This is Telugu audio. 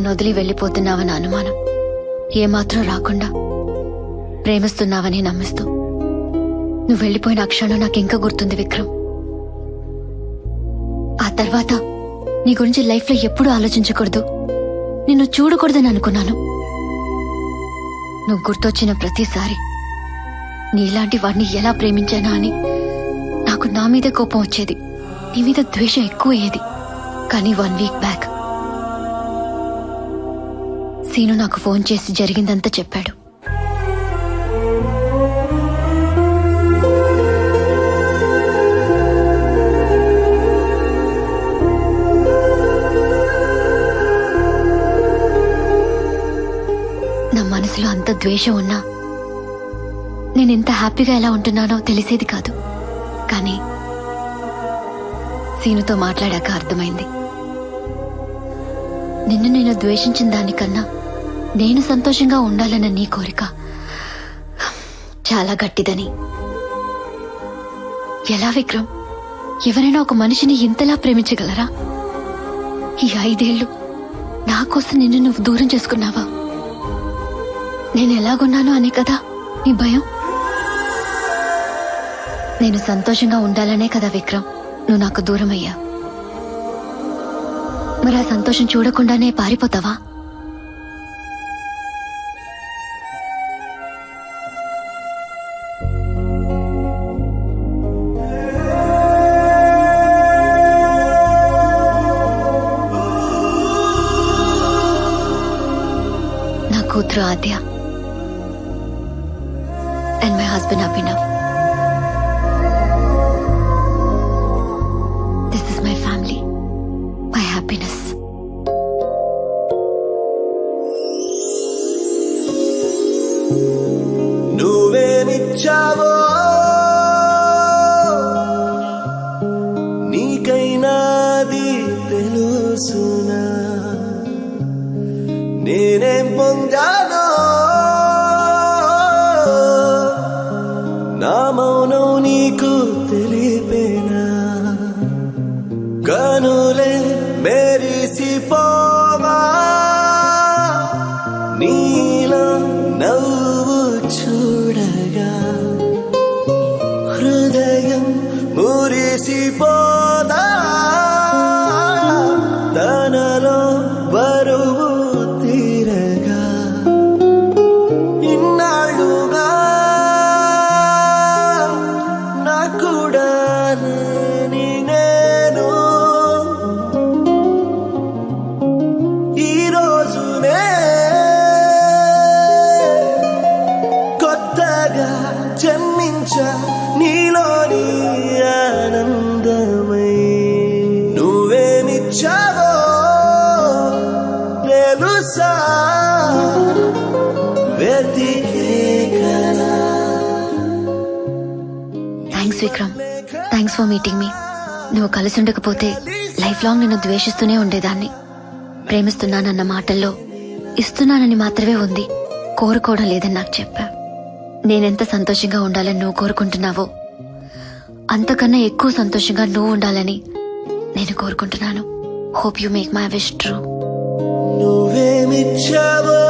నన్ను వదిలి వెళ్ళిపోతున్నావని అనుమానం ఏమాత్రం రాకుండా ప్రేమిస్తున్నావని నమ్మిస్తూ నువ్వు వెళ్ళిపోయిన ఆ క్షణం నాకింకా గుర్తుంది విక్రమ్. ఆ తర్వాత నీ గురించి లైఫ్ లో ఎప్పుడూ ఆలోచించకూడదు, నిన్ను చూడకూడదని అనుకున్నాను. నువ్వు గుర్తొచ్చిన ప్రతిసారి నీలాంటి వాడిని ఎలా ప్రేమించానా అని నాకు నా మీద కోపం వచ్చేది, నీ మీద ద్వేషం ఎక్కువ అయ్యేది. కానీ 1 వీక్ బ్యాక్ సీను నాకు ఫోన్ చేసి జరిగిందంతా చెప్పాడు. నా మనసులో అంత ద్వేషం ఉన్నా నేనెంత హ్యాపీగా ఎలా ఉంటున్నానో తెలిసేది కాదు. కానీ సీనుతో మాట్లాడాక అర్థమైంది, నిన్ను నేను ద్వేషించిన దానికన్నా నేను సంతోషంగా ఉండాలన్న నీ కోరిక చాలా గట్టిదని. ఎలా విక్రమ్, ఎవరైనా ఒక మనిషిని ఇంతలా ప్రేమించగలరా? ఈ 5 ఏళ్లు నా కోసం నిన్ను నువ్వు దూరం చేసుకున్నావా? నేను ఎలాగున్నాను అనే కదా నీ భయం? నేను సంతోషంగా ఉండాలనే కదా విక్రమ్ నువ్వు నాకు దూరమయ్యా. మరి ఆ సంతోషం చూడకుండానే పారిపోతావా? నా కూతురు Aadya and my husband Abhinav. This is my family, my happiness. నువ్వేమిచ్చావో నీకైనాది తెలుసునా, నేనేం పొందానో నా మౌనం నీకు తెలిపేనా. కనులే మెరిసిపోవా నీలో నవ్వు చూడగా, హృదయం మురిసిపోదా తనలో బరువు తీరగా. ఇన్నాళ్ళుగా నా కూడా లేని నేను ఈ రోజునే కొత్తగా జన్మించా నీలోని ఆనందమై. నువ్వేమిచ్చావో తెలుసా వెతికే కదా. Thanks Vikram, thanks for meeting me. నువ్వు కలిసి ఉండకపోతే లైఫ్ లాంగ్ నిన్ను ద్వేషిస్తూనే ఉండేదాన్ని. ప్రేమిస్తున్నానన్న మాటల్లో ఇస్తున్నానని మాత్రమే ఉంది, కోరుకోవడం లేదని నాకు చెప్పా. నేనెంత సంతోషంగా ఉండాలని నువ్వు కోరుకుంటున్నావో అంతకన్నా ఎక్కువ సంతోషంగా నువ్వు ఉండాలని నేను కోరుకుంటున్నాను. Hope you make my wish true. నువ్వేమిచ్చావో